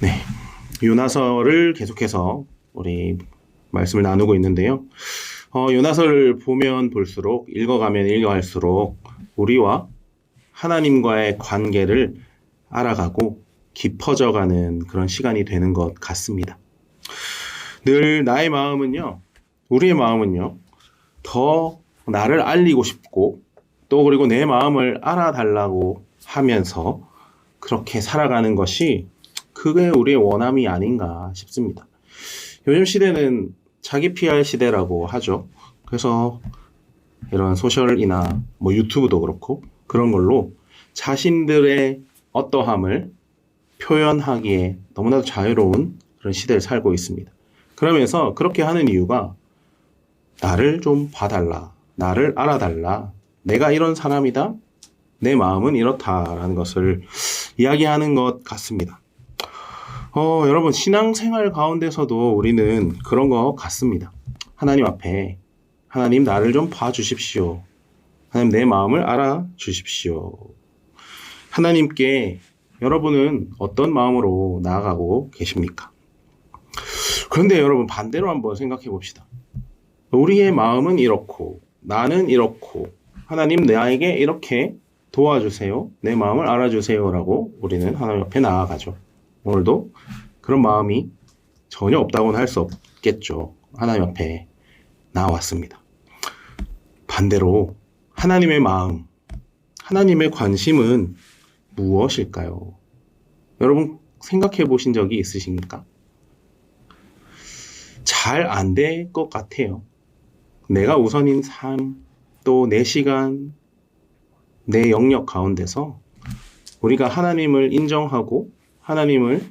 네, 요나서를 계속해서 우리 말씀을 나누고 있는데요. 요나서를 보면 볼수록 읽어가면 읽어갈수록 우리와 하나님과의 관계를 알아가고 깊어져가는 그런 시간이 되는 것 같습니다. 늘 나의 마음은요, 우리의 마음은요, 더 나를 알리고 싶고 또 그리고 내 마음을 알아달라고 하면서 그렇게 살아가는 것이 그게 우리의 원함이 아닌가 싶습니다. 요즘 시대는 자기 PR 시대라고 하죠. 그래서 이런 소셜이나 뭐 유튜브도 그렇고 그런 걸로 자신들의 어떠함을 표현하기에 너무나도 자유로운 그런 시대를 살고 있습니다. 그러면서 그렇게 하는 이유가 나를 좀 봐달라, 나를 알아달라, 내가 이런 사람이다, 내 마음은 이렇다라는 것을 이야기하는 것 같습니다. 여러분, 신앙생활 가운데서도 우리는 그런 것 같습니다. 하나님 앞에, 하나님 나를 좀 봐주십시오. 하나님 내 마음을 알아주십시오. 하나님께 여러분은 어떤 마음으로 나아가고 계십니까? 그런데 여러분 반대로 한번 생각해 봅시다. 우리의 마음은 이렇고, 나는 이렇고, 하나님 나에게 이렇게 도와주세요. 내 마음을 알아주세요. 라고 우리는 하나님 앞에 나아가죠. 오늘도 그런 마음이 전혀 없다고는 할 수 없겠죠. 하나님 앞에 나왔습니다. 반대로 하나님의 마음, 하나님의 관심은 무엇일까요? 여러분 생각해 보신 적이 있으십니까? 잘 안 될 것 같아요. 내가 우선인 삶, 또 내 시간, 내 영역 가운데서 우리가 하나님을 인정하고 하나님을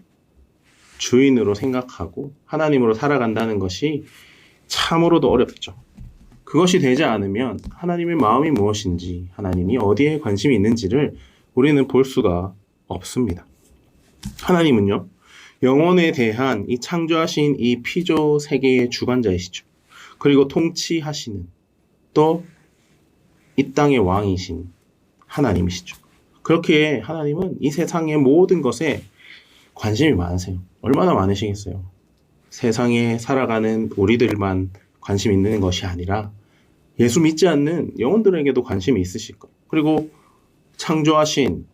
주인으로 생각하고 하나님으로 살아간다는 것이 참으로도 어렵죠. 그것이 되지 않으면 하나님의 마음이 무엇인지, 하나님이 어디에 관심이 있는지를 우리는 볼 수가 없습니다. 하나님은요, 영혼에 대한 이 창조하신 이 피조 세계의 주관자이시죠. 그리고 통치하시는 또 이 땅의 왕이신 하나님이시죠. 그렇게 하나님은 이 세상의 모든 것에 관심이 많으세요. 얼마나 많으시겠어요. 세상에 살아가는 우리들만 관심 있는 것이 아니라 예수 믿지 않는 영혼들에게도 관심이 있으실 거예요. 그리고 창조하신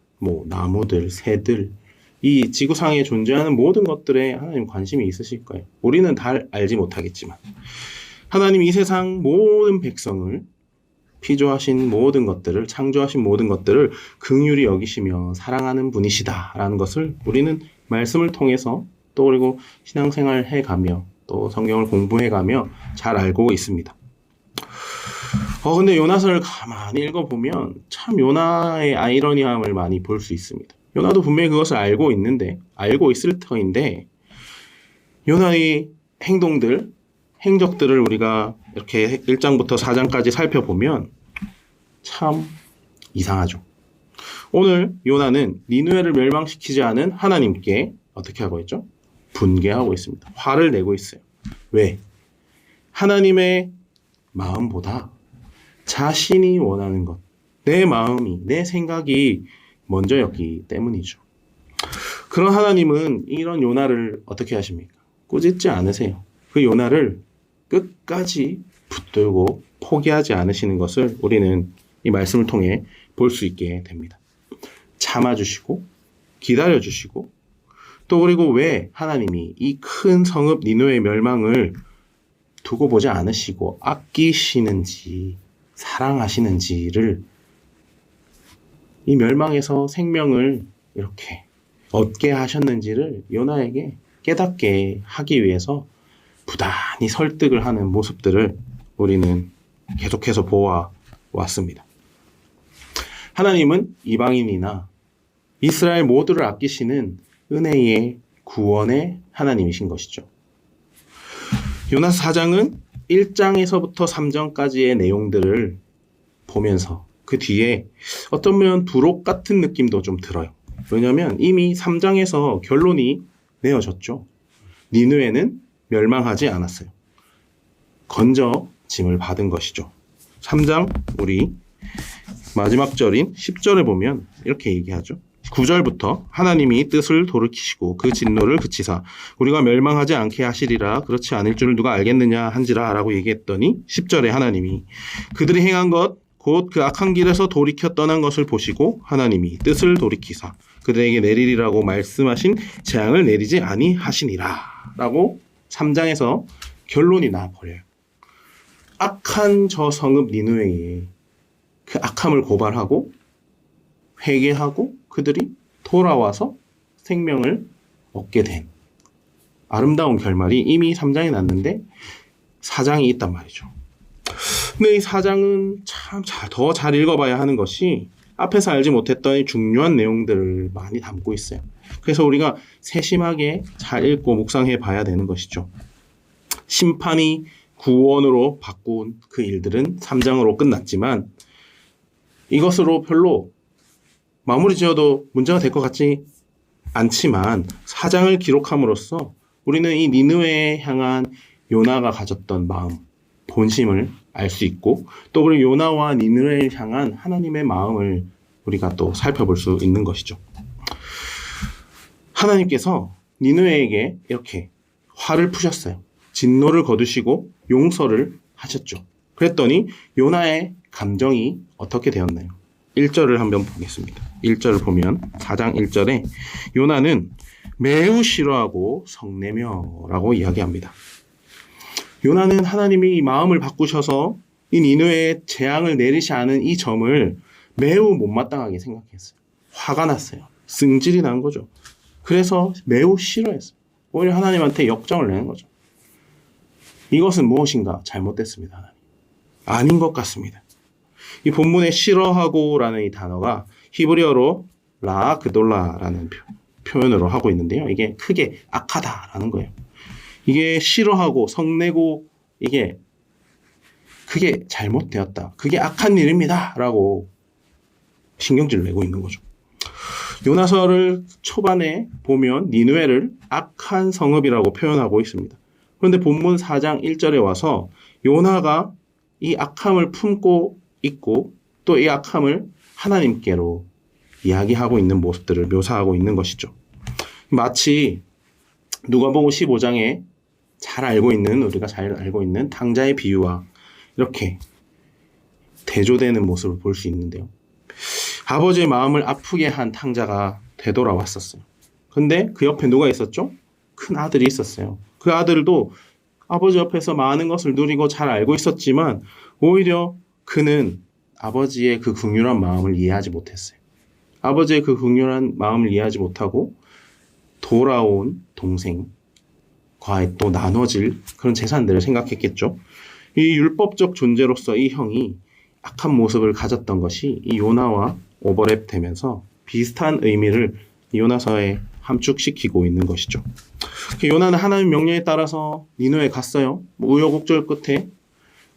나무들, 새들, 이 지구상에 존재하는 모든 것들에 하나님 관심이 있으실 거예요. 우리는 다 알지 못하겠지만 하나님 이 세상 모든 백성을 피조하신 모든 것들을, 창조하신 모든 것들을 긍휼히 여기시며 사랑하는 분이시다라는 것을 우리는 말씀을 통해서 또 그리고 신앙생활 해가며 또 성경을 공부해가며 잘 알고 있습니다. 근데 요나서를 가만히 읽어보면 참 요나의 아이러니함을 많이 볼 수 있습니다. 요나도 분명히 그것을 알고 있을 터인데 요나의 행동들, 행적들을 우리가 이렇게 1장부터 4장까지 살펴보면 참 이상하죠. 오늘 요나는 니느웨를 멸망시키지 않은 하나님께 어떻게 하고 있죠? 분개하고 있습니다. 화를 내고 있어요. 왜? 하나님의 마음보다 자신이 원하는 것, 내 마음이, 내 생각이 먼저였기 때문이죠. 그런 하나님은 이런 요나를 어떻게 하십니까? 꾸짖지 않으세요. 그 요나를 끝까지 붙들고 포기하지 않으시는 것을 우리는 이 말씀을 통해 볼 수 있게 됩니다. 참아주시고 기다려주시고 또 그리고 왜 하나님이 이 큰 성읍 니느웨의 멸망을 두고 보지 않으시고 아끼시는지 사랑하시는지를 이 멸망에서 생명을 이렇게 얻게 하셨는지를 요나에게 깨닫게 하기 위해서 부단히 설득을 하는 모습들을 우리는 계속해서 보아왔습니다. 하나님은 이방인이나 이스라엘 모두를 아끼시는 은혜의 구원의 하나님이신 것이죠. 요나서 4장은 1장에서부터 3장까지의 내용들을 보면서 그 뒤에 어쩌면 부록 같은 느낌도 좀 들어요. 왜냐하면 이미 3장에서 결론이 내어졌죠. 니느웨는 멸망하지 않았어요. 건져짐을 받은 것이죠. 3장 우리 마지막 절인 10절에 보면 이렇게 얘기하죠. 9절부터 하나님이 뜻을 돌이키시고 그 진노를 그치사 우리가 멸망하지 않게 하시리라 그렇지 않을 줄을 누가 알겠느냐 한지라 라고 얘기했더니 10절에 하나님이 그들이 행한 것 곧 그 악한 길에서 돌이켜 떠난 것을 보시고 하나님이 뜻을 돌이키사 그들에게 내리리라고 말씀하신 재앙을 내리지 아니하시니라 라고 3장에서 결론이 나버려요. 악한 저 성읍 니느웨에 그 악함을 고발하고 회개하고 그들이 돌아와서 생명을 얻게 된 아름다운 결말이 이미 3장에 났는데 4장이 있단 말이죠. 근데 이 4장은 참 더 잘 읽어봐야 하는 것이 앞에서 알지 못했던 이 중요한 내용들을 많이 담고 있어요. 그래서 우리가 세심하게 잘 읽고 묵상해 봐야 되는 것이죠. 심판이 구원으로 바꾼 그 일들은 3장으로 끝났지만 이것으로 별로 마무리 지어도 문제가 될 것 같지 않지만 4장을 기록함으로써 우리는 이 니느웨에 향한 요나가 가졌던 마음, 본심을 알 수 있고 또 우리 요나와 니느웨를 향한 하나님의 마음을 우리가 또 살펴볼 수 있는 것이죠. 하나님께서 니느웨에게 이렇게 화를 푸셨어요. 진노를 거두시고 용서를 하셨죠. 그랬더니 요나의 감정이 어떻게 되었나요? 1절을 한번 보겠습니다. 1절을 보면 4장 1절에 요나는 매우 싫어하고 성내며 라고 이야기합니다. 요나는 하나님이 마음을 바꾸셔서 이 니느웨에 재앙을 내리지 않은 이 점을 매우 못마땅하게 생각했어요. 화가 났어요. 승질이 난 거죠. 그래서 매우 싫어했어요. 오히려 하나님한테 역정을 내는 거죠. 이것은 무엇인가 잘못됐습니다. 하나님. 아닌 것 같습니다. 이 본문에 싫어하고 라는 이 단어가 히브리어로 라그돌라라는 표현으로 하고 있는데요. 이게 크게 악하다라는 거예요. 이게 싫어하고 성내고 그게 잘못되었다. 그게 악한 일입니다. 라고 신경질을 내고 있는 거죠. 요나서를 초반에 보면 니느웨를 악한 성읍이라고 표현하고 있습니다. 그런데 본문 4장 1절에 와서 요나가 이 악함을 품고 있고 또 이 악함을 하나님께로 이야기하고 있는 모습들을 묘사하고 있는 것이죠. 마치 누가복음 15장에 우리가 잘 알고 있는 탕자의 비유와 이렇게 대조되는 모습을 볼 수 있는데요. 아버지의 마음을 아프게 한 탕자가 되돌아왔었어요. 근데 그 옆에 누가 있었죠? 큰 아들이 있었어요. 그 아들도 아버지 옆에서 많은 것을 누리고 잘 알고 있었지만 오히려 그는 아버지의 그 긍휼한 마음을 이해하지 못했어요. 아버지의 그 긍휼한 마음을 이해하지 못하고 돌아온 동생과의 또 나눠질 그런 재산들을 생각했겠죠. 이 율법적 존재로서 이 형이 악한 모습을 가졌던 것이 이 요나와 오버랩되면서 비슷한 의미를 요나서에 함축시키고 있는 것이죠. 요나는 하나님 명령에 따라서 니느웨에 갔어요. 우여곡절 끝에.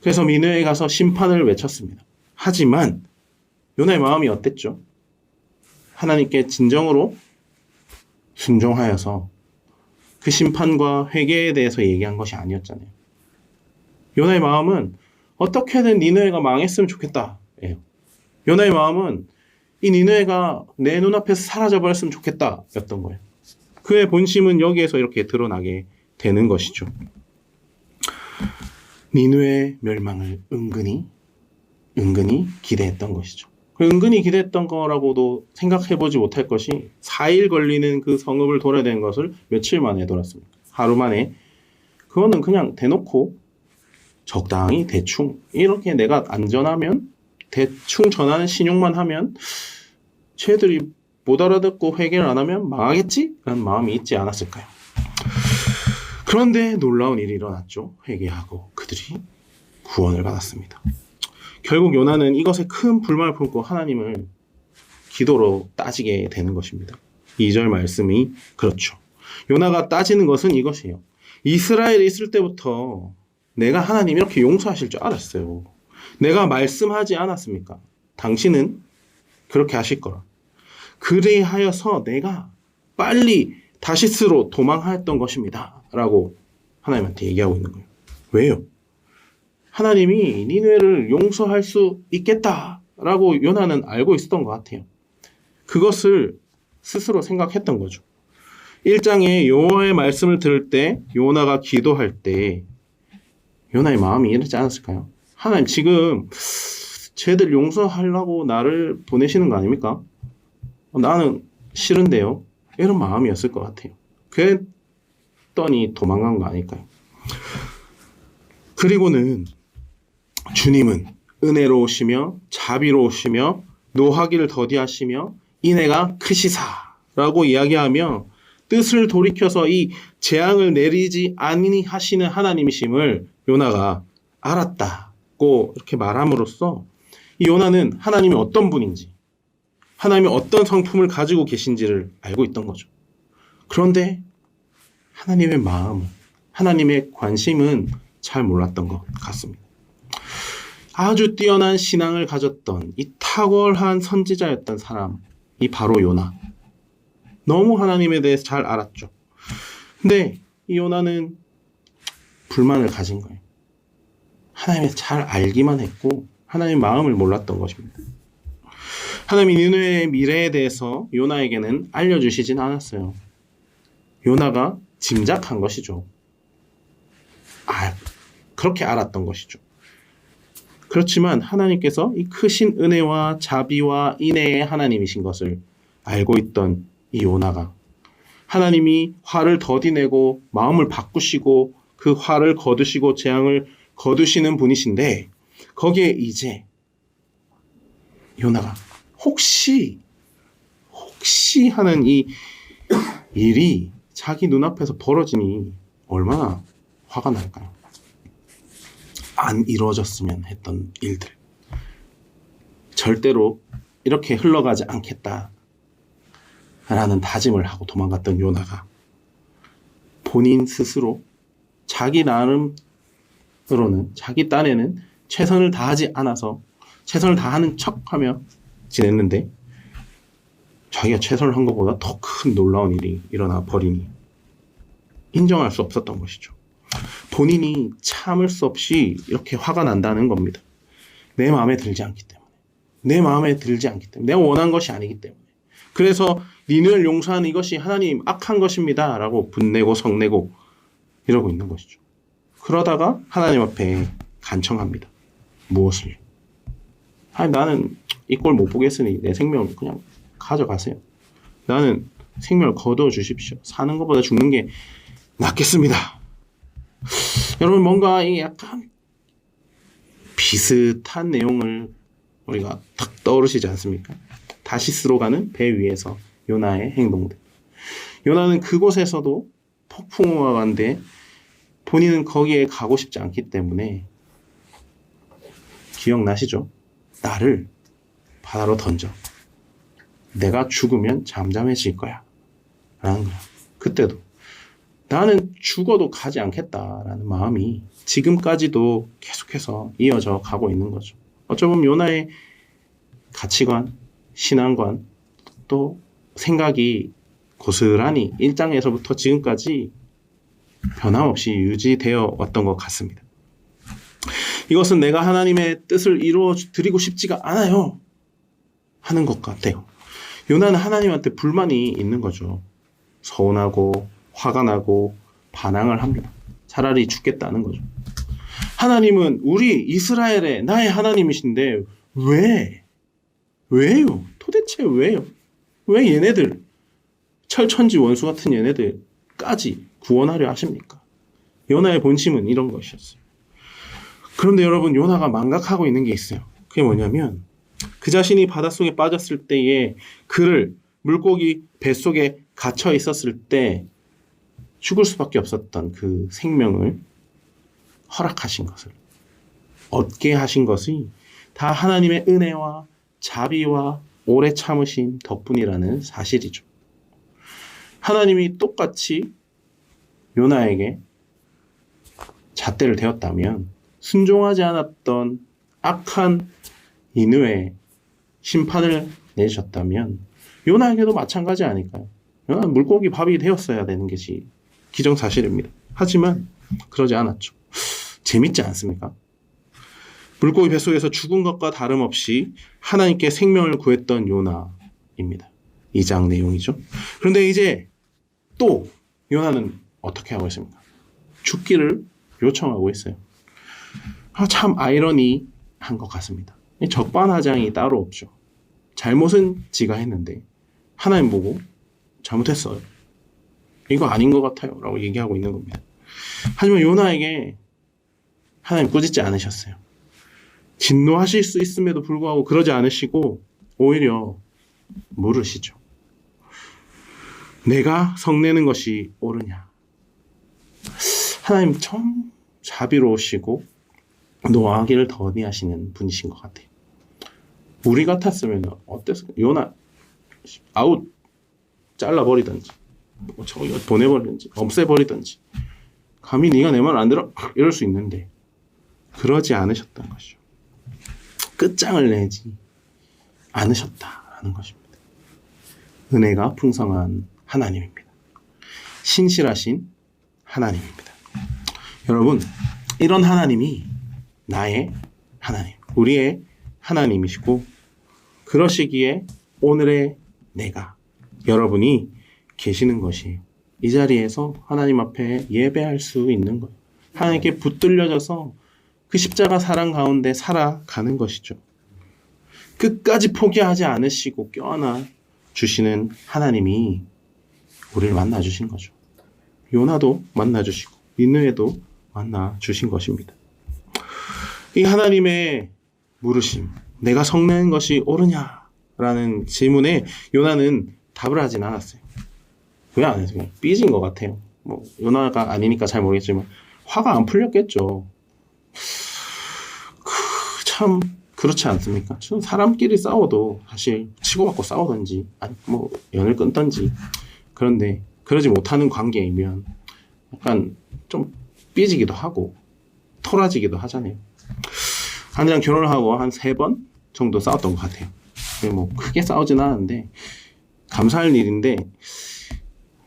그래서 니느웨에 가서 심판을 외쳤습니다. 하지만 요나의 마음이 어땠죠? 하나님께 진정으로 순종하여서 그 심판과 회개에 대해서 얘기한 것이 아니었잖아요. 요나의 마음은 어떻게든 니느웨가 망했으면 좋겠다. 요나의 마음은 이 니느웨가 내 눈앞에서 사라져버렸으면 좋겠다 였던 거예요. 그의 본심은 여기에서 이렇게 드러나게 되는 것이죠. 니느웨의 멸망을 은근히 기대했던 것이죠. 은근히 기대했던 거라고도 생각해보지 못할 것이 4일 걸리는 그 성읍을 돌아야 되는 것을 며칠 만에 돌았습니다. 하루 만에. 그거는 그냥 대놓고 적당히 대충 이렇게 내가 안전하면 대충 전하는 신용만 하면 쟤들이 못 알아듣고 회개를 안 하면 망하겠지? 라는 마음이 있지 않았을까요? 그런데 놀라운 일이 일어났죠. 회개하고 그들이 구원을 받았습니다. 결국 요나는 이것에 큰 불만을 품고 하나님을 기도로 따지게 되는 것입니다. 2절 말씀이 그렇죠. 요나가 따지는 것은 이것이에요. 이스라엘에 있을 때부터 내가 하나님 이렇게 용서하실 줄 알았어요. 내가 말씀하지 않았습니까? 당신은 그렇게 하실 거라. 그리하여서 내가 빨리 다시스로 도망하였던 것입니다. 라고 하나님한테 얘기하고 있는 거예요. 왜요? 하나님이 니느웨를 용서할 수 있겠다라고 요나는 알고 있었던 것 같아요. 그것을 스스로 생각했던 거죠. 1장에 여호와의 말씀을 들을 때 요나가 기도할 때 요나의 마음이 이렇지 않았을까요? 하나님 지금 쟤들 용서하려고 나를 보내시는 거 아닙니까? 나는 싫은데요. 이런 마음이었을 것 같아요. 그랬더니 도망간 거 아닐까요? 그리고는 주님은 은혜로우시며 자비로우시며 노하기를 더디하시며 인애가 크시사라고 이야기하며 뜻을 돌이켜서 이 재앙을 내리지 아니하시는 하나님이심을 요나가 알았다고 이렇게 말함으로써 이 요나는 하나님이 어떤 분인지 하나님이 어떤 성품을 가지고 계신지를 알고 있던 거죠. 그런데 하나님의 마음, 하나님의 관심은 잘 몰랐던 것 같습니다. 아주 뛰어난 신앙을 가졌던 이 탁월한 선지자였던 사람이 바로 요나. 너무 하나님에 대해서 잘 알았죠. 근데 이 요나는 불만을 가진 거예요. 하나님을 잘 알기만 했고 하나님의 마음을 몰랐던 것입니다. 하나님이 니느웨의 미래에 대해서 요나에게는 알려주시진 않았어요. 요나가 짐작한 것이죠. 그렇게 알았던 것이죠. 그렇지만 하나님께서 이 크신 은혜와 자비와 인애의 하나님이신 것을 알고 있던 이 요나가 하나님이 화를 더디내고 마음을 바꾸시고 그 화를 거두시고 재앙을 거두시는 분이신데 거기에 이제 요나가 혹시 하는 이 일이 자기 눈앞에서 벌어지니 얼마나 화가 날까요? 안 이루어졌으면 했던 일들. 절대로 이렇게 흘러가지 않겠다라는 다짐을 하고 도망갔던 요나가 본인 스스로 자기 나름으로는 자기 딴에는 최선을 다하지 않아서 최선을 다하는 척하며 지냈는데 자기가 최선을 한 것보다 더 큰 놀라운 일이 일어나 버리니 인정할 수 없었던 것이죠. 본인이 참을 수 없이 이렇게 화가 난다는 겁니다. 내 마음에 들지 않기 때문에. 내가 원한 것이 아니기 때문에. 그래서 니느웨를 용서하는 이것이 하나님 악한 것입니다 라고 분내고 성내고 이러고 있는 것이죠. 그러다가 하나님 앞에 간청합니다. 무엇을? 나는 이 꼴 못 보겠으니 내 생명을 그냥 가져가세요. 나는 생명을 거두어 주십시오. 사는 것보다 죽는 게 낫겠습니다. 여러분 뭔가 이 약간 비슷한 내용을 우리가 탁 떠오르시지 않습니까? 다시스로 가는 배 위에서 요나의 행동들. 요나는 그곳에서도 폭풍우와 관데 본인은 거기에 가고 싶지 않기 때문에 기억나시죠? 나를 바다로 던져. 내가 죽으면 잠잠해질 거야. 라는 거야. 그때도 나는 죽어도 가지 않겠다라는 마음이 지금까지도 계속해서 이어져 가고 있는 거죠. 어쩌면 요나의 가치관, 신앙관, 또 생각이 고스란히 1장에서부터 지금까지 변함없이 유지되어 왔던 것 같습니다. 이것은 내가 하나님의 뜻을 이루어 드리고 싶지가 않아요 하는 것 같아요. 요나는 하나님한테 불만이 있는 거죠. 서운하고 화가 나고 반항을 합니다. 차라리 죽겠다는 거죠. 하나님은 우리 이스라엘의 나의 하나님이신데 왜요? 도대체 왜요? 왜 얘네들 철천지 원수 같은 얘네들까지 구원하려 하십니까? 요나의 본심은 이런 것이었어요. 그런데 여러분 요나가 망각하고 있는 게 있어요. 그게 뭐냐면 그 자신이 바닷속에 빠졌을 때에 그를 물고기 뱃속에 갇혀 있었을 때 죽을 수밖에 없었던 그 생명을 허락하신 것을 얻게 하신 것이 다 하나님의 은혜와 자비와 오래 참으심 덕분이라는 사실이죠. 하나님이 똑같이 요나에게 잣대를 대었다면 순종하지 않았던 악한 니느웨에 심판을 내주셨다면 요나에게도 마찬가지 아닐까요? 요나는 물고기 밥이 되었어야 되는 것이 기정사실입니다. 하지만 그러지 않았죠. 재밌지 않습니까? 물고기 뱃속에서 죽은 것과 다름없이 하나님께 생명을 구했던 요나입니다. 2장 내용이죠. 그런데 이제 또 요나는 어떻게 하고 있습니까? 죽기를 요청하고 있어요. 참 아이러니한 것 같습니다. 적반하장이 따로 없죠. 잘못은 지가 했는데 하나님 보고 잘못했어요. 이거 아닌 것 같아요. 라고 얘기하고 있는 겁니다. 하지만 요나에게 하나님 꾸짖지 않으셨어요. 진노하실 수 있음에도 불구하고 그러지 않으시고 오히려 물으시죠. 내가 성내는 것이 옳으냐. 하나님 참 자비로우시고 노하기를 더디하시는 분이신 것 같아요. 우리 같았으면 어땠을까? 요나 아웃 잘라버리든지 저기 보내버리든지 없애버리든지 감히 네가 내 말 안 들어 이럴 수 있는데 그러지 않으셨던 것이죠. 끝장을 내지 않으셨다라는 것입니다. 은혜가 풍성한 하나님입니다. 신실하신 하나님입니다. 여러분, 이런 하나님이 나의 하나님, 우리의 하나님이시고 그러시기에 오늘의 내가, 여러분이 계시는 것이 이 자리에서 하나님 앞에 예배할 수 있는 거예요. 하나님께 붙들려져서 그 십자가 사랑 가운데 살아가는 것이죠. 끝까지 포기하지 않으시고 껴안아 주시는 하나님이 우리를 만나 주신 거죠. 요나도 만나 주시고 니느웨도 만나 주신 것입니다. 이 하나님의 물으심, 내가 성내는 것이 옳으냐라는 질문에 요나는 답을 하진 않았어요. 왜 안 했어요? 삐진 것 같아요. 뭐 요나가 아니니까 잘 모르겠지만 화가 안 풀렸겠죠. 참 그렇지 않습니까? 사람끼리 싸워도 사실 치고받고 싸우든지 아니 뭐 연을 끊든지 그런데 그러지 못하는 관계이면 약간 좀 삐지기도 하고 토라지기도 하잖아요. 아내랑 결혼을 하고 한 3번 정도 싸웠던 것 같아요. 뭐 크게 싸우진 않았는데 감사할 일인데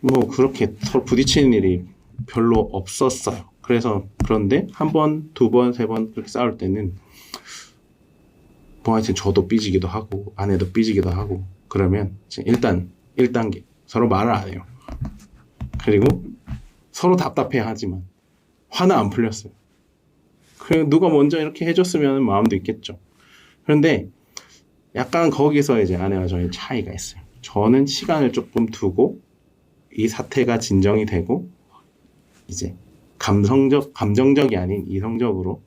뭐 그렇게 서로 부딪히는 일이 별로 없었어요. 그래서 그런데 1번, 2번, 3번 그렇게 싸울 때는 뭐 하여튼 저도 삐지기도 하고 아내도 삐지기도 하고 그러면 일단 1단계 서로 말을 안 해요. 그리고 서로 답답해 하지만 화는 안 풀렸어요. 그리고 누가 먼저 이렇게 해줬으면 마음도 있겠죠. 그런데 약간 거기서 이제 아내와 저의 차이가 있어요. 저는 시간을 조금 두고 이 사태가 진정이 되고 이제 감정적이 아닌 이성적으로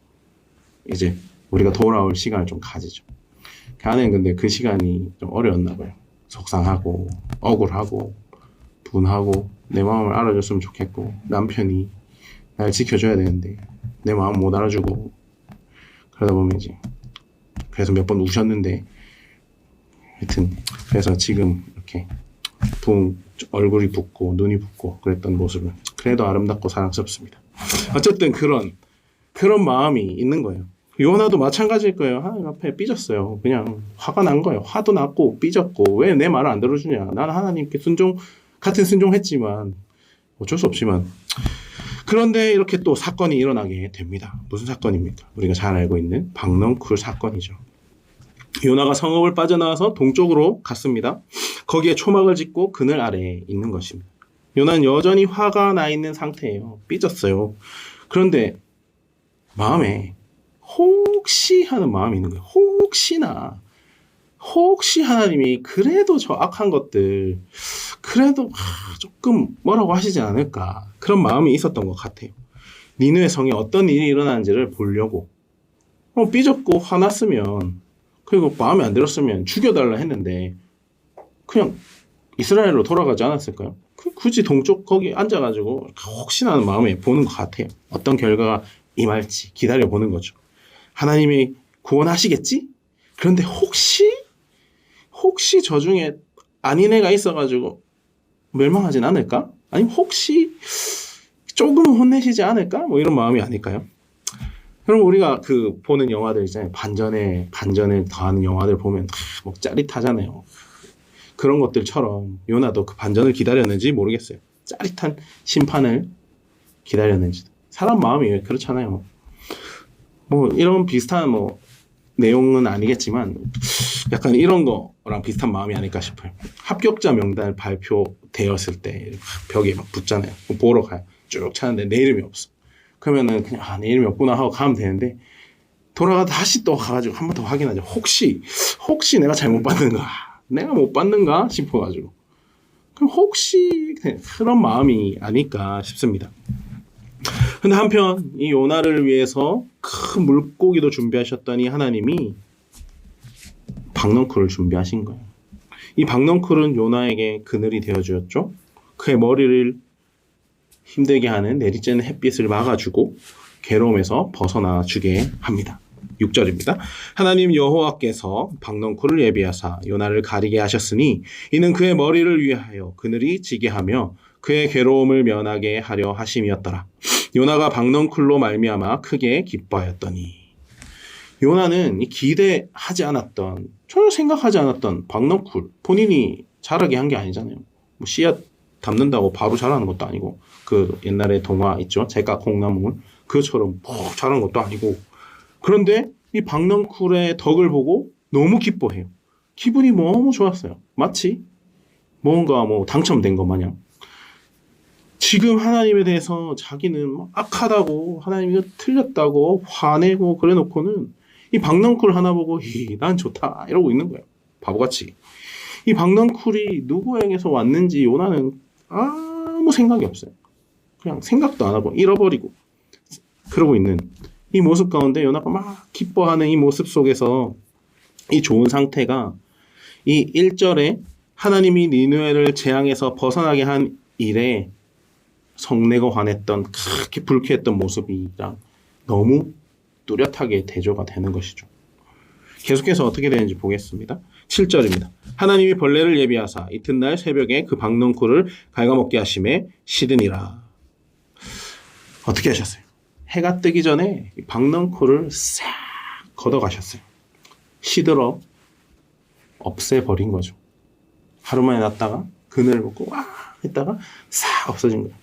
이제 우리가 돌아올 시간을 좀 가지죠. 아내는 근데 그 시간이 좀 어려웠나 봐요. 속상하고 억울하고 분하고 내 마음을 알아줬으면 좋겠고 남편이 날 지켜줘야 되는데 내 마음 못 알아주고 그러다 보면 이제 그래서 몇 번 우셨는데 하여튼 그래서 지금 이렇게 얼굴이 붓고 눈이 붓고 그랬던 모습은 그래도 아름답고 사랑스럽습니다. 어쨌든 그런 마음이 있는 거예요. 요나도 마찬가지일 거예요. 하나님 앞에 삐졌어요. 그냥 화가 난 거예요. 화도 났고 삐졌고 왜 내 말을 안 들어주냐. 나는 하나님께 같은 순종했지만 어쩔 수 없지만 그런데 이렇게 또 사건이 일어나게 됩니다. 무슨 사건입니까? 우리가 잘 알고 있는 박넝쿨 사건이죠. 요나가 성읍을 빠져나와서 동쪽으로 갔습니다. 거기에 초막을 짓고 그늘 아래에 있는 것입니다. 요나는 여전히 화가 나 있는 상태예요. 삐졌어요. 그런데 마음에 혹시 하는 마음이 있는 거예요. 혹시 하나님이 그래도 저 악한 것들 그래도 조금 뭐라고 하시지 않을까 그런 마음이 있었던 것 같아요. 니느웨 성에 어떤 일이 일어나는지를 보려고 삐졌고 화났으면 그리고 마음에 안 들었으면 죽여달라 했는데 그냥 이스라엘로 돌아가지 않았을까요? 굳이 동쪽 거기 앉아가지고 혹시나 하는 마음에 보는 것 같아요. 어떤 결과가 임할지 기다려보는 거죠. 하나님이 구원하시겠지? 그런데 혹시 저 중에 아닌 애가 있어가지고 멸망하진 않을까? 아니면 혹시 조금은 혼내시지 않을까? 뭐 이런 마음이 아닐까요? 여러분 우리가 그 보는 영화들 있잖아요. 반전을 더하는 영화들 보면 뭐 짜릿하잖아요. 그런 것들처럼 요나도 그 반전을 기다렸는지 모르겠어요. 짜릿한 심판을 기다렸는지. 사람 마음이 그렇잖아요. 뭐 이런 비슷한 뭐 내용은 아니겠지만 약간 이런 거랑 비슷한 마음이 아닐까 싶어요. 합격자 명단 발표되었을 때 벽에 막 붙잖아요. 보러 가요. 쭉 찾는데 내 이름이 없어. 그러면은 그냥 내 이름이 없구나 하고 가면 되는데 돌아가 다시 또 가가지고 한 번 더 확인하죠. 혹시 내가 잘못 받는가? 내가 못 받는가 싶어가지고. 그럼 혹시 그런 마음이 아닐까 싶습니다. 근데 한편 이 요나를 위해서 큰 물고기도 준비하셨더니 하나님이 박넝쿨을 준비하신 거예요. 이 박넝쿨은 요나에게 그늘이 되어주었죠. 그의 머리를 힘들게 하는 내리쬐는 햇빛을 막아주고 괴로움에서 벗어나 주게 합니다. 6절입니다. 하나님 여호와께서 박넝쿨을 예비하사 요나를 가리게 하셨으니 이는 그의 머리를 위하여 그늘이 지게 하며 그의 괴로움을 면하게 하려 하심이었더라. 요나가 박넝쿨로 말미암아 크게 기뻐하였더니 요나는 기대하지 않았던 전혀 생각하지 않았던 박넝쿨 본인이 자라게 한 게 아니잖아요. 뭐 씨앗 담는다고 바로 자라는 것도 아니고 그 옛날에 동화 있죠. 제가 콩나물 그처럼 푹 자라는 것도 아니고 그런데 이 박넝쿨의 덕을 보고 너무 기뻐해요. 기분이 너무 좋았어요. 마치 뭔가 당첨된 것 마냥. 지금 하나님에 대해서 자기는 악하다고 하나님이 틀렸다고 화내고 그래놓고는 이 박넝쿨 하나 보고 난 좋다 이러고 있는 거예요. 바보같이. 이 박넝쿨이 누구에게서 왔는지 요나는 아무 생각이 없어요. 그냥 생각도 안 하고 잃어버리고 그러고 있는 이 모습 가운데 요나가 막 기뻐하는 이 모습 속에서 이 좋은 상태가 이 1절에 하나님이 니느웨를 재앙에서 벗어나게 한 일에 성내고 화냈던 그렇게 불쾌했던 모습이랑 너무 뚜렷하게 대조가 되는 것이죠. 계속해서 어떻게 되는지 보겠습니다. 7절입니다. 하나님이 벌레를 예비하사 이튿날 새벽에 그 박넝쿨을 갉아먹게 하심에 시드니라. 어떻게 하셨어요? 해가 뜨기 전에 박넝쿨을 싹 걷어가셨어요. 시들어 없애버린 거죠. 하루 만에 났다가 그늘을 먹고 와 했다가 싹 없어진 거예요.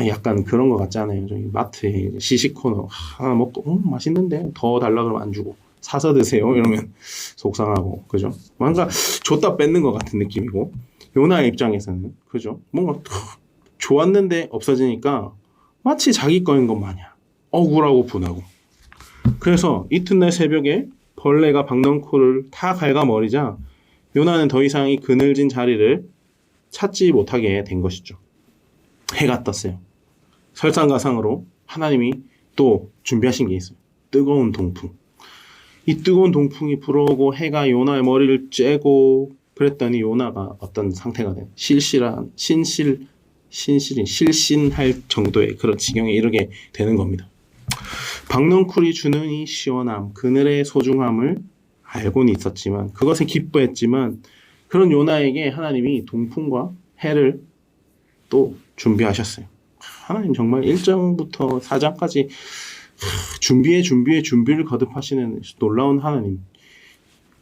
약간 그런 거 같지 않아요? 저기 마트에 시식코너 하나 먹고 맛있는데 더 달라 그러면 안 주고 사서 드세요 이러면 속상하고 그죠? 뭔가 줬다 뺏는 것 같은 느낌이고 요나의 입장에서는 그죠? 뭔가 좋았는데 없어지니까 마치 자기 거인 것 마냥 억울하고 분하고 그래서 이튿날 새벽에 벌레가 박넝쿨을 다 갉아버리자 요나는 더 이상 이 그늘진 자리를 찾지 못하게 된 것이죠. 해가 떴어요. 설상가상으로 하나님이 또 준비하신 게 있어요. 뜨거운 동풍. 이 뜨거운 동풍이 불어오고 해가 요나의 머리를 쬐고 그랬더니 요나가 어떤 상태가 된 실신할 정도의 그런 지경에 이르게 되는 겁니다. 박넝쿨이 주는 이 시원함, 그늘의 소중함을 알고는 있었지만 그것에 기뻐했지만 그런 요나에게 하나님이 동풍과 해를 또 준비하셨어요. 하나님 정말 1장부터 4장까지 준비를 거듭하시는 놀라운 하나님.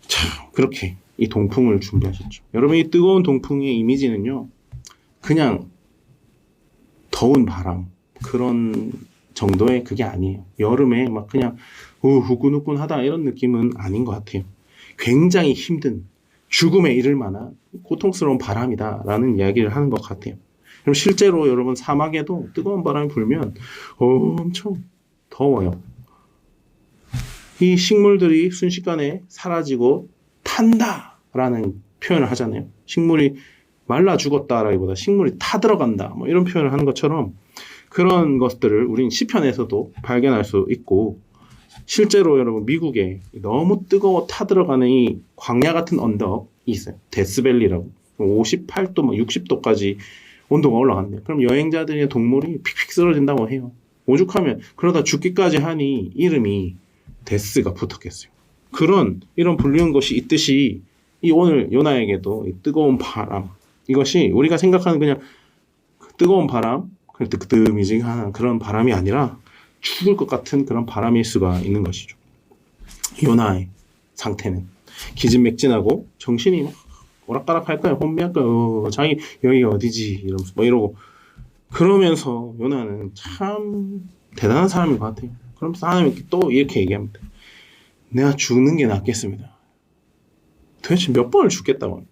참 그렇게 이 동풍을 준비하셨죠. 여러분 이 뜨거운 동풍의 이미지는요. 그냥 더운 바람 그런 정도의 그게 아니에요. 여름에 막 그냥 후끈후끈하다 이런 느낌은 아닌 것 같아요. 굉장히 힘든 죽음에 이를 만한 고통스러운 바람이다라는 이야기를 하는 것 같아요. 그럼 실제로 여러분 사막에도 뜨거운 바람이 불면 엄청 더워요. 이 식물들이 순식간에 사라지고 탄다라는 표현을 하잖아요. 식물이 말라 죽었다라기보다 식물이 타들어간다 이런 표현을 하는 것처럼 그런 것들을 우린 시편에서도 발견할 수 있고 실제로 여러분 미국에 너무 뜨거워 타들어가는 이 광야 같은 언덕이 있어요. 데스밸리라고 58도 60도까지 온도가 올라갔네요. 그럼 여행자들의 동물이 픽픽 쓰러진다고 해요. 오죽하면 그러다 죽기까지 하니 이름이 데스가 붙었겠어요. 이런 불리운 것이 있듯이 이 오늘 요나에게도 이 뜨거운 바람 이것이 우리가 생각하는 그냥 뜨거운 바람 뜨미지근한 그런 바람이 아니라 죽을 것 같은 그런 바람일 수가 있는 것이죠. 요나의 상태는 기진맥진하고 정신이 막 오락가락할 거예요. 혼미할 거예요. 자기 여기가 어디지 이러면서 이러고 그러면서 요나는 참 대단한 사람인 것 같아요. 그러면서 하나님께 또 이렇게 얘기합니다. 내가 죽는 게 낫겠습니다. 도대체 몇 번을 죽겠다고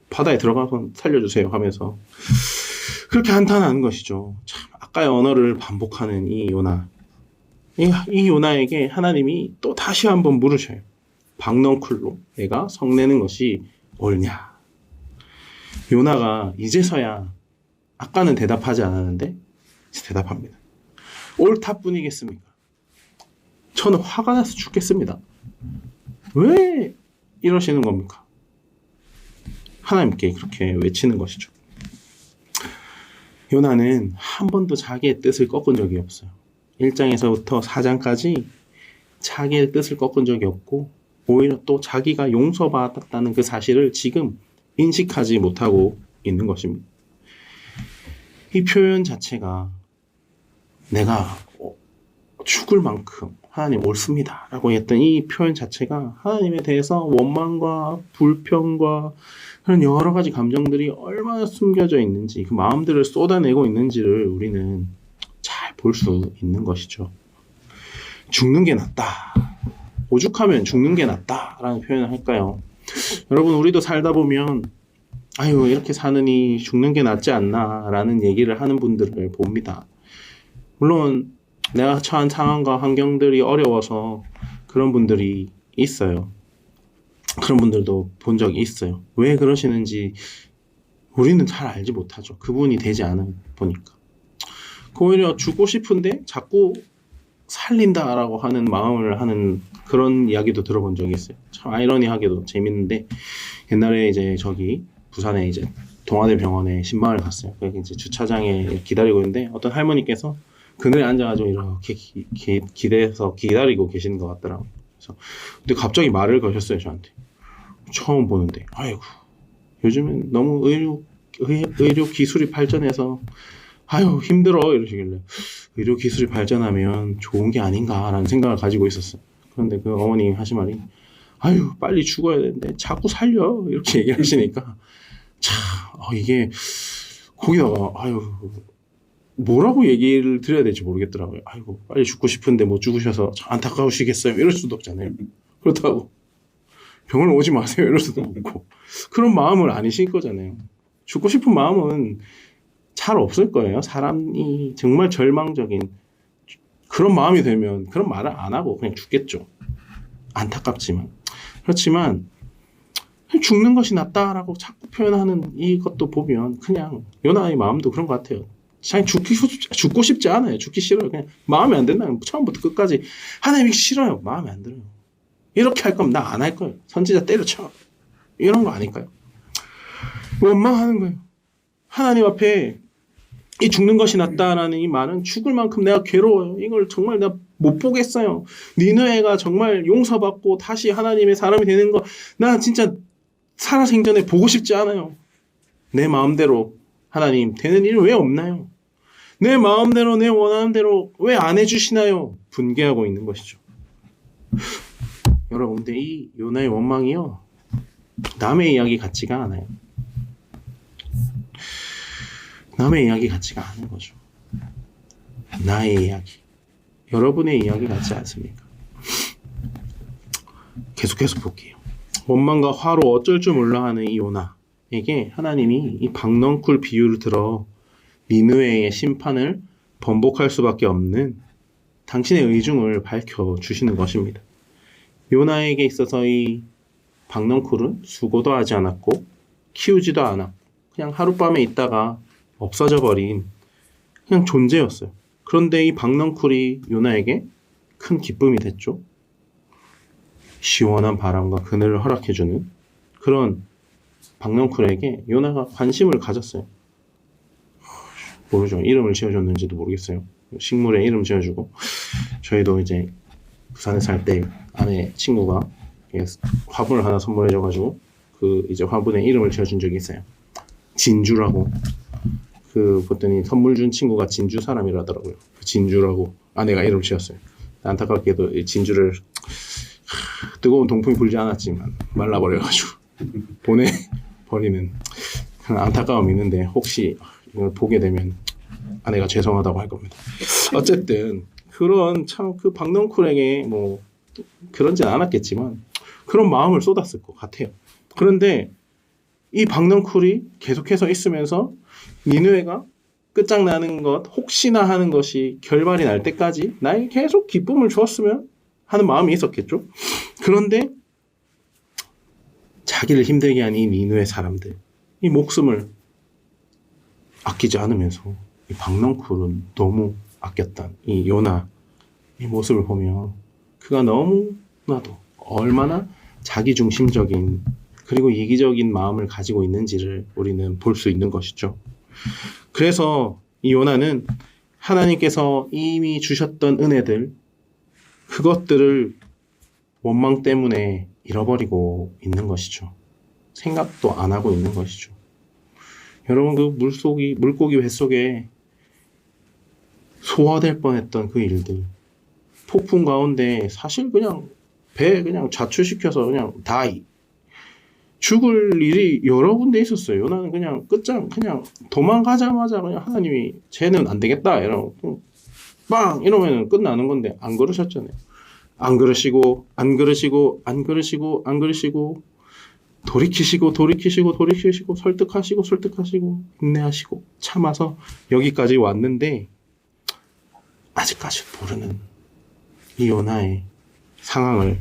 바다에 들어가서 살려주세요 하면서 그렇게 한탄하는 것이죠. 참 아까의 언어를 반복하는 이 요나. 이 요나에게 하나님이 또 다시 한번 물으셔요. 박넝쿨로 내가 성내는 것이 옳냐. 요나가 이제서야 아까는 대답하지 않았는데 이제 대답합니다. 옳다 뿐이겠습니까? 저는 화가 나서 죽겠습니다. 왜 이러시는 겁니까? 하나님께 그렇게 외치는 것이죠. 요나는 한 번도 자기의 뜻을 꺾은 적이 없어요. 1장에서부터 4장까지 자기의 뜻을 꺾은 적이 없고 오히려 또 자기가 용서받았다는 그 사실을 지금 인식하지 못하고 있는 것입니다. 이 표현 자체가 내가 죽을 만큼 하나님 옳습니다 라고 했던 이 표현 자체가 하나님에 대해서 원망과 불평과 그런 여러 가지 감정들이 얼마나 숨겨져 있는지 그 마음들을 쏟아내고 있는지를 우리는 잘 볼 수 있는 것이죠. 죽는 게 낫다. 오죽하면 죽는 게 낫다 라는 표현을 할까요? 여러분 우리도 살다 보면 아유 이렇게 사느니 죽는 게 낫지 않나 라는 얘기를 하는 분들을 봅니다. 물론 내가 처한 상황과 환경들이 어려워서 그런 분들이 있어요. 그런 분들도 본 적이 있어요. 왜 그러시는지 우리는 잘 알지 못하죠. 그분이 되지 않은 보니까. 오히려 죽고 싶은데 자꾸 살린다라고 하는 마음을 하는 그런 이야기도 들어본 적이 있어요. 참 아이러니하게도 재밌는데 옛날에 이제 저기 부산에 이제 동아대 병원에 신방을 갔어요. 거기 이제 주차장에 기다리고 있는데 어떤 할머니께서 그늘에 앉아가지고 이렇게 기대서 기다리고 계시는 것 같더라고요. 그래서 근데 갑자기 말을 거셨어요 저한테. 처음 보는데 아이고 요즘엔 너무 의료 기술이 발전해서 아유 힘들어 이러시길래 의료 기술이 발전하면 좋은 게 아닌가라는 생각을 가지고 있었어요. 그런데 그 어머니 하신 말이 아유 빨리 죽어야 되는데 자꾸 살려 이렇게 얘기하시니까 참 이게 거기다가 아유 뭐라고 얘기를 드려야 될지 모르겠더라고요. 아이고 빨리 죽고 싶은데 못 죽으셔서 안타까우시겠어요 이럴 수도 없잖아요. 그렇다고 병원 오지 마세요 이럴 수도 없고 그런 마음을 아니실 거잖아요. 죽고 싶은 마음은 잘 없을 거예요. 사람이 정말 절망적인 그런 마음이 되면 그런 말을 안 하고 그냥 죽겠죠. 안타깝지만 그렇지만 죽는 것이 낫다라고 자꾸 표현하는 이것도 보면 그냥 요나의 마음도 그런 것 같아요. 자기 죽고 싶지 않아요. 죽기 싫어요. 그냥 마음에 안 된다면 처음부터 끝까지 하나님이 싫어요. 마음에 안 들어요. 이렇게 할 거면 나 안 할 거예요. 선지자 때려쳐. 이런 거 아닐까요? 원망하는 거예요. 하나님 앞에 이 죽는 것이 낫다라는 이 말은 죽을 만큼 내가 괴로워요. 이걸 정말 내가 못 보겠어요. 니느웨가 정말 용서받고 다시 하나님의 사람이 되는 거 나 진짜 살아생전에 보고 싶지 않아요. 내 마음대로 하나님 되는 일 왜 없나요? 내 마음대로 내 원하는 대로 왜 안 해주시나요? 분개하고 있는 것이죠. 여러분 근데 이 요나의 원망이요 남의 이야기 같지가 않아요. 남의 이야기 같지가 않은 거죠. 나의 이야기 여러분의 이야기 같지 않습니까? 계속해서 볼게요. 원망과 화로 어쩔 줄 몰라 하는 이 요나에게 하나님이 이 박넝쿨 비유를 들어 니느웨의 심판을 번복할 수밖에 없는 당신의 의중을 밝혀주시는 것입니다. 요나에게 있어서 이 박넝쿨은 수고도 하지 않았고 키우지도 않았고 그냥 하룻밤에 있다가 없어져 버린 그냥 존재였어요. 그런데 이 박넝쿨이 요나에게 큰 기쁨이 됐죠. 시원한 바람과 그늘을 허락해주는 그런 박넝쿨에게 요나가 관심을 가졌어요. 모르죠. 이름을 지어줬는지도 모르겠어요. 식물에 이름 지어주고 저희도 이제 부산에 살 때 아내 친구가 화분을 하나 선물해줘가지고 그 이제 화분에 이름을 지어준 적이 있어요. 진주라고. 봤더니 선물 준 친구가 진주 사람이라더라고요. 진주라고 아내가 이름 지었어요. 안타깝게도 이 진주를 뜨거운 동풍이 불지 않았지만 말라버려가지고 보내버리는 그런 안타까움이 있는데 혹시 이걸 보게 되면 아내가 죄송하다고 할 겁니다. 어쨌든 그런 참 그 박넝쿨에게 뭐 그런진 않았겠지만 그런 마음을 쏟았을 것 같아요. 그런데 이 박넝쿨이 계속해서 있으면서 니느웨가 끝장나는 것, 혹시나 하는 것이 결말이 날 때까지 나에게 계속 기쁨을 주었으면 하는 마음이 있었겠죠. 그런데 자기를 힘들게 한 이 니느웨 사람들, 이 목숨을 아끼지 않으면서 이 박넝쿨은 너무 아꼈던 이 요나 이 모습을 보면 그가 너무나도 얼마나 자기중심적인 그리고 이기적인 마음을 가지고 있는지를 우리는 볼 수 있는 것이죠. 그래서 이 요나는 하나님께서 이미 주셨던 은혜들 그것들을 원망 때문에 잃어버리고 있는 것이죠. 생각도 안 하고 있는 것이죠. 여러분 그 물고기 뱃속에 소화될 뻔했던 그 일들 폭풍 가운데 사실 그냥 배 그냥 좌초시켜서 그냥 다이 죽을 일이 여러 군데 있었어요. 요나는 그냥 끝장 그냥 도망가자마자 그냥 하나님이 쟤는 안 되겠다 이러고 빵 이러면 끝나는 건데 안 그러셨잖아요. 안 그러시고 돌이키시고 설득하시고 인내하시고 참아서 여기까지 왔는데 아직까지 모르는 이 요나의 상황을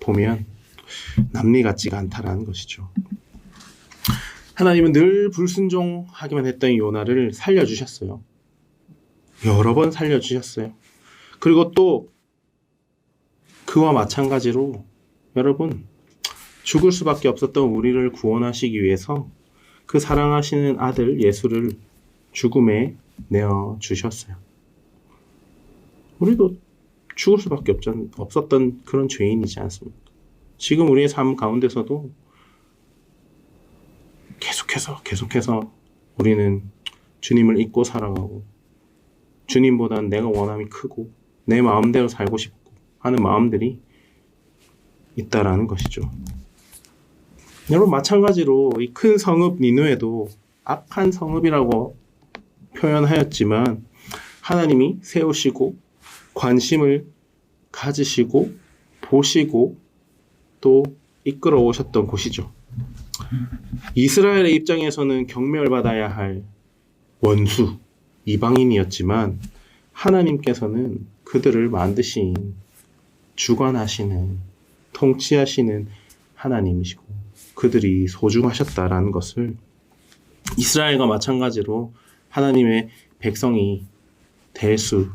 보면 남미 같지가 않다라는 것이죠. 하나님은 늘 불순종하기만 했던 이 요나를 살려주셨어요. 여러 번 살려주셨어요. 그리고 또 그와 마찬가지로 여러분 죽을 수밖에 없었던 우리를 구원하시기 위해서 그 사랑하시는 아들 예수를 죽음에 내어주셨어요. 우리도 죽을 수밖에 없었던 그런 죄인이지 않습니까? 지금 우리의 삶 가운데서도 계속해서 우리는 주님을 잊고 살아가고 주님보다는 내가 원함이 크고 내 마음대로 살고 싶고 하는 마음들이 있다라는 것이죠. 여러분 마찬가지로 이 큰 성읍 니느웨도 악한 성읍이라고 표현하였지만 하나님이 세우시고 관심을 가지시고 보시고 또 이끌어 오셨던 곳이죠. 이스라엘의 입장에서는 경멸받아야 할 원수, 이방인이었지만 하나님께서는 그들을 만드신 주관하시는 통치하시는 하나님이시고 그들이 소중하셨다라는 것을 이스라엘과 마찬가지로 하나님의 백성이 될 수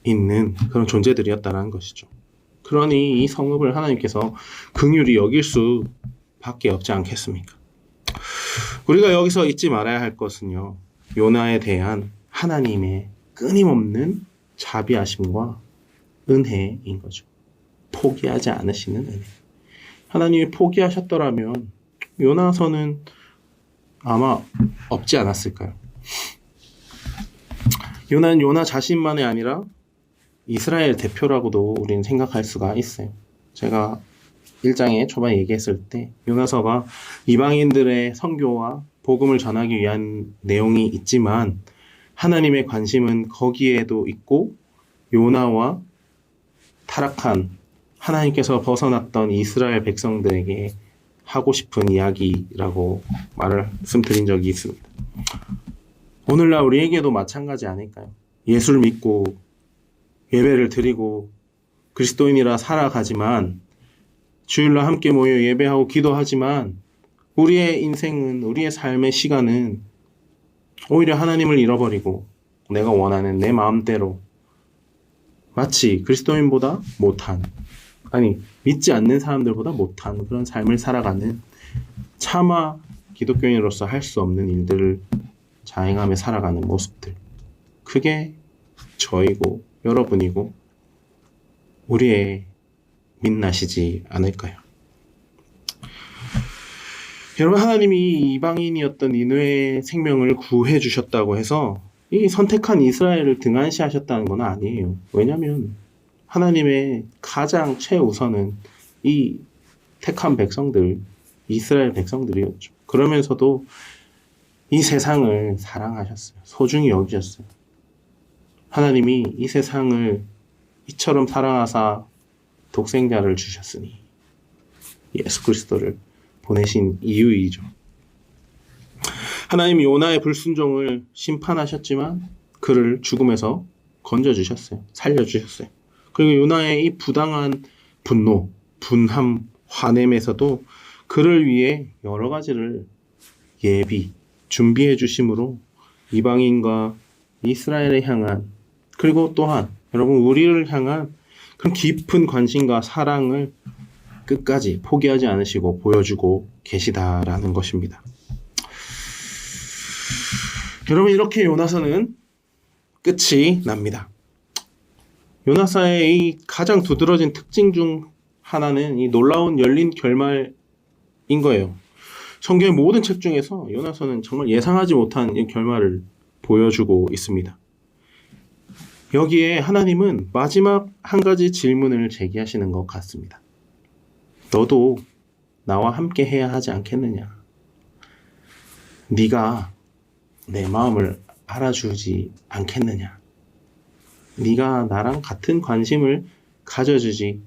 있는 그런 존재들이었다라는 것이죠. 그러니 이 성읍을 하나님께서 긍휼히 여길 수밖에 없지 않겠습니까? 우리가 여기서 잊지 말아야 할 것은요. 요나에 대한 하나님의 끊임없는 자비하심과 은혜인 거죠. 포기하지 않으시는 은혜. 하나님이 포기하셨더라면 요나서는 아마 없지 않았을까요? 요나는 요나 자신만이 아니라 이스라엘 대표라고도 우리는 생각할 수가 있어요. 제가 1장에 초반에 얘기했을 때 요나서가 이방인들의 선교와 복음을 전하기 위한 내용이 있지만 하나님의 관심은 거기에도 있고 요나와 타락한 하나님께서 벗어났던 이스라엘 백성들에게 하고 싶은 이야기라고 말씀드린 적이 있습니다. 오늘날 우리에게도 마찬가지 아닐까요? 예수를 믿고 예배를 드리고 그리스도인이라 살아가지만 주일날 함께 모여 예배하고 기도하지만 우리의 인생은 우리의 삶의 시간은 오히려 하나님을 잃어버리고 내가 원하는 내 마음대로 마치 그리스도인보다 못한 믿지 않는 사람들보다 못한 그런 삶을 살아가는 차마 기독교인으로서 할 수 없는 일들을 자행하며 살아가는 모습들 그게 저이고 여러분이고 우리의 민낯이지 않을까요? 여러분 하나님이 이방인이었던 니느웨의 생명을 구해 주셨다고 해서 이 선택한 이스라엘을 등한시하셨다는 건 아니에요. 왜냐하면 하나님의 가장 최우선은 이 택한 백성들, 이스라엘 백성들이었죠. 그러면서도 이 세상을 사랑하셨어요. 소중히 여기셨어요. 하나님이 이 세상을 이처럼 사랑하사 독생자를 주셨으니 예수 그리스도를 보내신 이유이죠. 하나님 요나의 불순종을 심판하셨지만 그를 죽음에서 건져주셨어요. 살려주셨어요. 그리고 요나의 이 부당한 분노, 분함, 화냄에서도 그를 위해 여러 가지를 준비해 주심으로 이방인과 이스라엘을 향한, 그리고 또한 여러분 우리를 향한 그런 깊은 관심과 사랑을 끝까지 포기하지 않으시고 보여주고 계시다라는 것입니다. 여러분, 이렇게 요나서는 끝이 납니다. 요나서의 이 가장 두드러진 특징 중 하나는 이 놀라운 열린 결말인 거예요. 성경의 모든 책 중에서 요나서는 정말 예상하지 못한 이 결말을 보여주고 있습니다. 여기에 하나님은 마지막 한 가지 질문을 제기하시는 것 같습니다. 너도 나와 함께 해야 하지 않겠느냐? 네가 내 마음을 알아주지 않겠느냐? 네가 나랑 같은 관심을 가져주지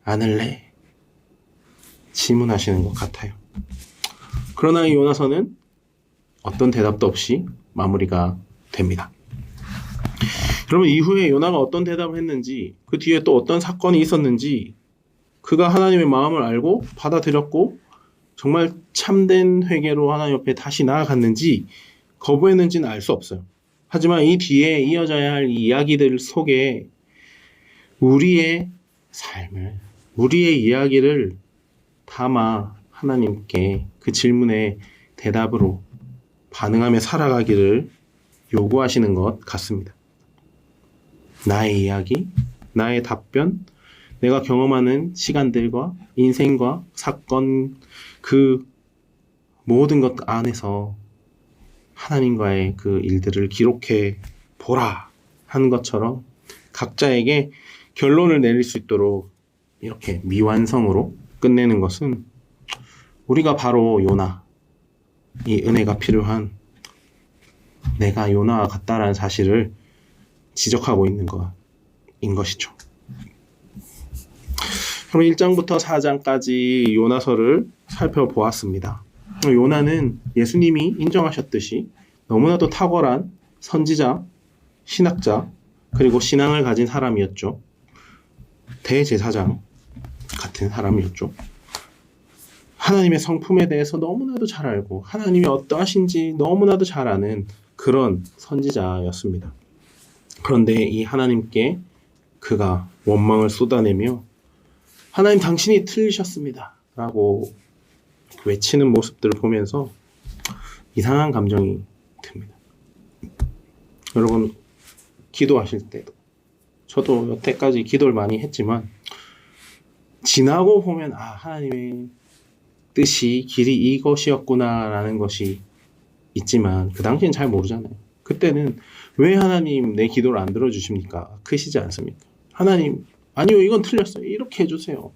않을래? 질문하시는 것 같아요. 그러나 이 요나서는 어떤 대답도 없이 마무리가 됩니다. 그러면 이후에 요나가 어떤 대답을 했는지, 그 뒤에 또 어떤 사건이 있었는지, 그가 하나님의 마음을 알고 받아들였고 정말 참된 회개로 하나님 옆에 다시 나아갔는지 거부했는지는 알 수 없어요. 하지만 이 뒤에 이어져야 할 이 이야기들 속에 우리의 삶을, 우리의 이야기를 담아 하나님께 그 질문에 대답으로 반응하며 살아가기를 요구하시는 것 같습니다. 나의 이야기, 나의 답변, 내가 경험하는 시간들과 인생과 사건, 그 모든 것 안에서 하나님과의 그 일들을 기록해 보라 하는 것처럼 각자에게 결론을 내릴 수 있도록 이렇게 미완성으로 끝내는 것은 우리가 바로 요나, 이 은혜가 필요한 내가 요나와 같다라는 사실을 지적하고 있는 것인 것이죠. 그럼 1장부터 4장까지 요나서를 살펴보았습니다. 요나는 예수님이 인정하셨듯이 너무나도 탁월한 선지자, 신학자, 그리고 신앙을 가진 사람이었죠. 대제사장 같은 사람이었죠. 하나님의 성품에 대해서 너무나도 잘 알고 하나님이 어떠하신지 너무나도 잘 아는 그런 선지자였습니다. 그런데 이 하나님께 그가 원망을 쏟아내며 하나님 당신이 틀리셨습니다 라고 외치는 모습들을 보면서 이상한 감정이 듭니다. 여러분, 기도하실 때도, 저도 여태까지 기도를 많이 했지만 지나고 보면 하나님의 뜻이 길이 이것이었구나 라는 것이 있지만 그 당시엔 잘 모르잖아요. 그때는 왜 하나님 내 기도를 안 들어주십니까? 크시지 않습니까? 하나님, 아니요, 이건 틀렸어요. 이렇게 해주세요.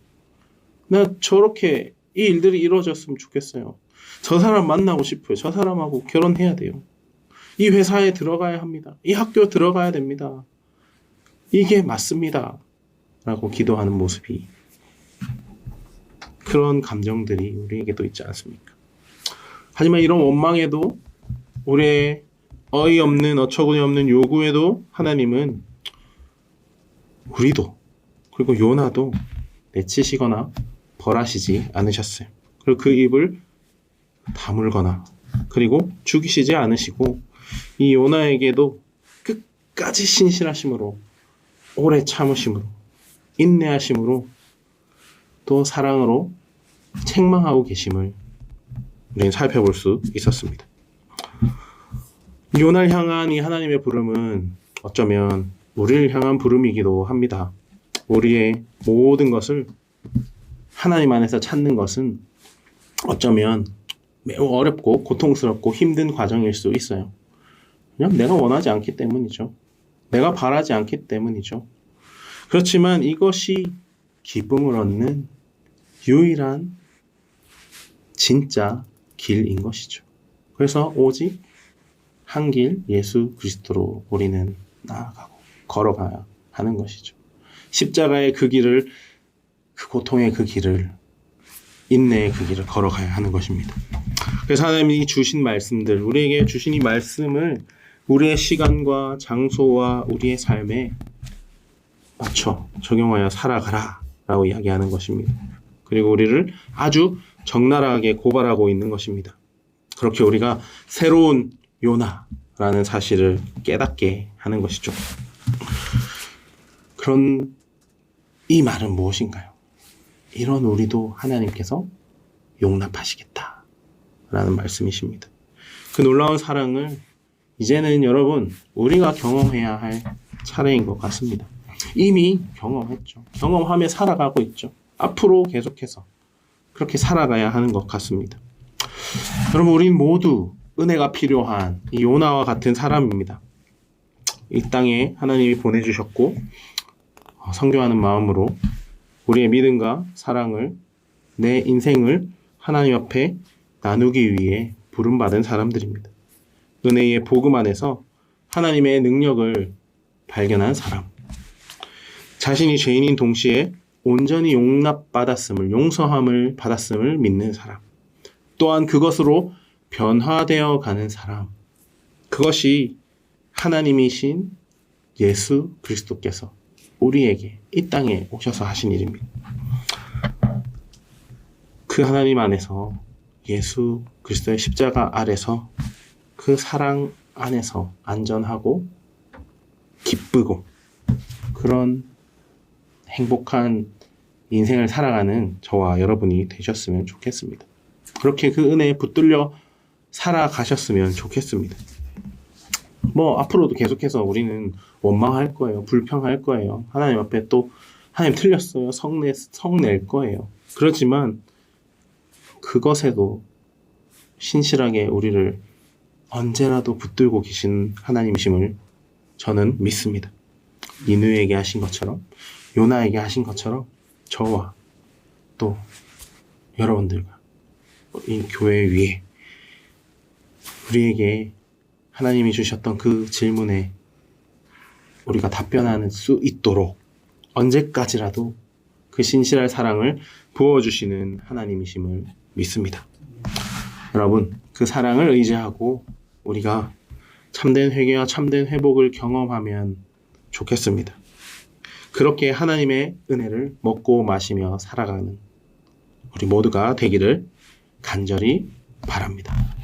나 저렇게 이 일들이 이루어졌으면 좋겠어요. 저 사람 만나고 싶어요. 저 사람하고 결혼해야 돼요. 이 회사에 들어가야 합니다. 이 학교 들어가야 됩니다. 이게 맞습니다. 라고 기도하는 모습이, 그런 감정들이 우리에게도 있지 않습니까? 하지만 이런 원망에도, 우리의 어이없는, 어처구니 없는 요구에도 하나님은 우리도, 그리고 요나도 내치시거나 벌하시지 않으셨어요. 그리고 그 입을 다물거나 그리고 죽이시지 않으시고 이 요나에게도 끝까지 신실하심으로, 오래 참으심으로, 인내하심으로, 또 사랑으로 책망하고 계심을 우리는 살펴볼 수 있었습니다. 요나를 향한 이 하나님의 부름은 어쩌면 우리를 향한 부름이기도 합니다. 우리의 모든 것을 하나님 안에서 찾는 것은 어쩌면 매우 어렵고 고통스럽고 힘든 과정일 수 있어요. 그냥 내가 원하지 않기 때문이죠. 내가 바라지 않기 때문이죠. 그렇지만 이것이 기쁨을 얻는 유일한 진짜 길인 것이죠. 그래서 오직 한 길 예수 그리스도로 우리는 나아가고 걸어가야 하는 것이죠. 십자가의 그 길을, 그 고통의 그 길을, 인내의 그 길을 걸어가야 하는 것입니다. 그래서 하나님이 주신 말씀들, 우리에게 주신 이 말씀을 우리의 시간과 장소와 우리의 삶에 맞춰 적용하여 살아가라 라고 이야기하는 것입니다. 그리고 우리를 아주 적나라하게 고발하고 있는 것입니다. 그렇게 우리가 새로운 요나라는 사실을 깨닫게 하는 것이죠. 그런 이 말은 무엇인가요? 이런 우리도 하나님께서 용납하시겠다 라는 말씀이십니다. 그 놀라운 사랑을 이제는 여러분 우리가 경험해야 할 차례인 것 같습니다. 이미 경험했죠. 경험하며 살아가고 있죠. 앞으로 계속해서 그렇게 살아가야 하는 것 같습니다. 여러분, 우린 모두 은혜가 필요한 이 요나와 같은 사람입니다. 이 땅에 하나님이 보내주셨고 선교하는 마음으로 우리의 믿음과 사랑을, 내 인생을 하나님 앞에 나누기 위해 부름받은 사람들입니다. 은혜의 복음 안에서 하나님의 능력을 발견한 사람, 자신이 죄인인 동시에 온전히 용납받았음을, 용서함을 받았음을 믿는 사람, 또한 그것으로 변화되어 가는 사람, 그것이 하나님이신 예수 그리스도께서 우리에게 이 땅에 오셔서 하신 일입니다. 그 하나님 안에서, 예수 그리스도의 십자가 아래서, 그 사랑 안에서 안전하고 기쁘고 그런 행복한 인생을 살아가는 저와 여러분이 되셨으면 좋겠습니다. 그렇게 그 은혜에 붙들려 살아가셨으면 좋겠습니다. 앞으로도 계속해서 우리는 원망할 거예요. 불평할 거예요. 하나님 앞에 또 하나님 틀렸어요. 성낼 거예요. 그렇지만 그것에도 신실하게 우리를 언제라도 붙들고 계신 하나님이심을 저는 믿습니다. 니느웨에게 하신 것처럼, 요나에게 하신 것처럼 저와 또 여러분들과 이 교회 위에 우리에게 하나님이 주셨던 그 질문에 우리가 답변할 수 있도록 언제까지라도 그 신실할 사랑을 부어주시는 하나님이심을 믿습니다. 여러분, 그 사랑을 의지하고 우리가 참된 회개와 참된 회복을 경험하면 좋겠습니다. 그렇게 하나님의 은혜를 먹고 마시며 살아가는 우리 모두가 되기를 간절히 바랍니다.